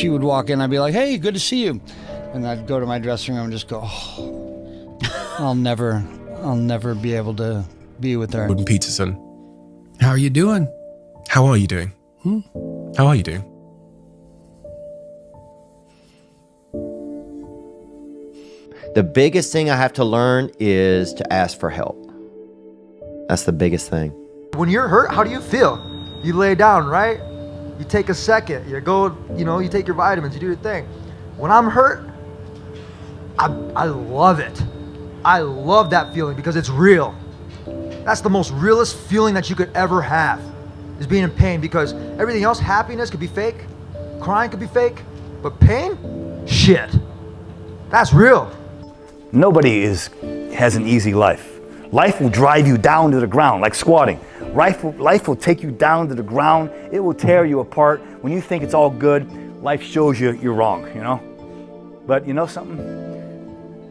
She would walk in, I'd be like, hey, good to see you. And I'd go to my dressing room and just go, oh, I'll never be able to be with her. Gordon Peterson. How are you doing? How are you doing? How are you doing? The biggest thing I have to learn is to ask for help. That's the biggest thing. When you're hurt, how do you feel? You lay down, right? You take a second, you go, you take your vitamins, you do your thing. When I'm hurt, I love it. I love that feeling because it's real. That's the most realest feeling that you could ever have, is being in pain, because everything else, happiness could be fake, crying could be fake, but pain, shit, that's real. Nobody has an easy life. Life will drive you down to the ground, like squatting. Life will take you down to the ground. It will tear you apart. When you think it's all good, life shows you you're wrong, But you know something?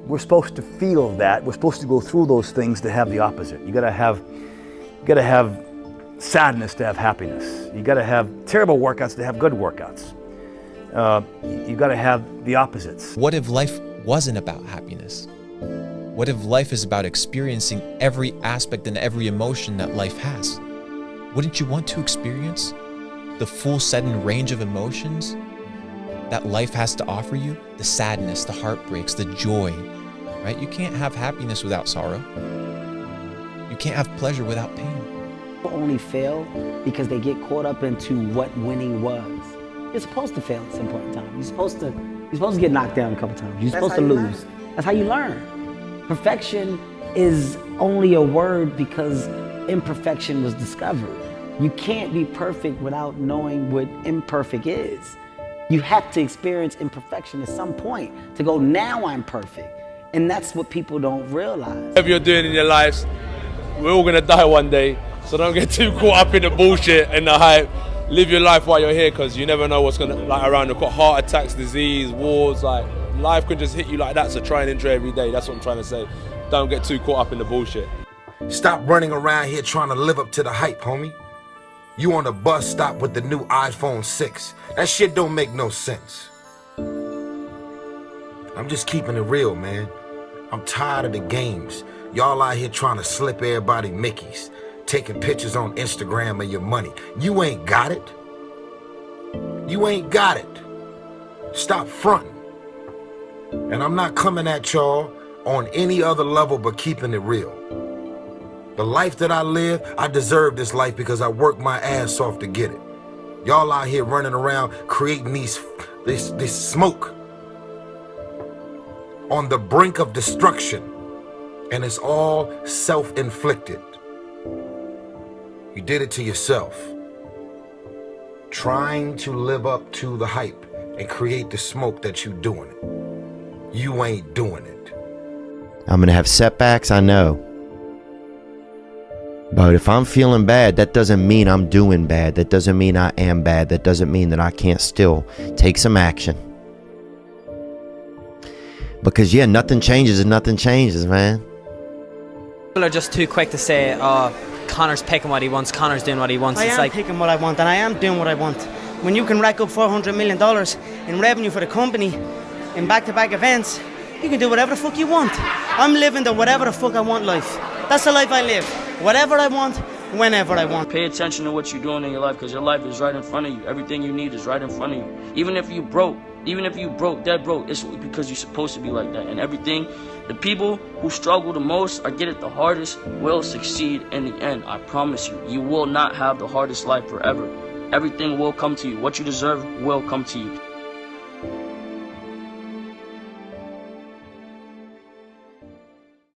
We're supposed to feel that. We're supposed to go through those things to have the opposite. You gotta have sadness to have happiness. You gotta have terrible workouts to have good workouts. You gotta have the opposites. What if life wasn't about happiness? What if life is about experiencing every aspect and every emotion that life has? Wouldn't you want to experience the full sudden range of emotions that life has to offer you? The sadness, the heartbreaks, the joy, right? You can't have happiness without sorrow. You can't have pleasure without pain. People only fail because they get caught up into what winning was. You're supposed to fail at some point in time. You're supposed to get knocked down a couple times. You're supposed to lose. That's how you learn. Perfection is only a word because imperfection was discovered. You can't be perfect without knowing what imperfect is. You have to experience imperfection at some point to go, now I'm perfect. And that's what people don't realize. Whatever you're doing in your lives, we're all gonna die one day. So don't get too caught up in the bullshit and the hype. Live your life while you're here, because you never know what's gonna around. You've got heart attacks, disease, wars, life could just hit you like that. So try and enjoy every day. That's what I'm trying to say. Don't get too caught up in the bullshit. Stop running around here trying to live up to the hype, homie. You on the bus stop with the new iPhone 6. That shit don't make no sense. I'm just keeping it real, man. I'm tired of the games. Y'all out here trying to slip everybody Mickeys, taking pictures on Instagram of your money. You ain't got it. You ain't got it. Stop fronting. And I'm not coming at y'all on any other level but keeping it real. The life that I live, I deserve this life because I worked my ass off to get it. Y'all out here running around creating this smoke on the brink of destruction, and it's all self-inflicted. You did it to yourself. Trying to live up to the hype and create the smoke that you doing it. You ain't doing it. I'm gonna have setbacks, I know. But if I'm feeling bad, that doesn't mean I'm doing bad. That doesn't mean I am bad. That doesn't mean that I can't still take some action. Because yeah, nothing changes and nothing changes, man. People are just too quick to say, oh, Conor's picking what he wants, Conor's doing what he wants. I am picking what I want, and I am doing what I want. When you can rack up $400 million in revenue for the company in back-to-back events, you can do whatever the fuck you want. I'm living the whatever the fuck I want life. That's the life I live. Whatever I want, whenever I want. Pay attention to what you're doing in your life, because your life is right in front of you. Everything you need is right in front of you. Even if you broke, dead broke, it's because you're supposed to be like that. And everything, the people who struggle the most or get it the hardest will succeed in the end. I promise you. You will not have the hardest life forever. Everything will come to you. What you deserve will come to you.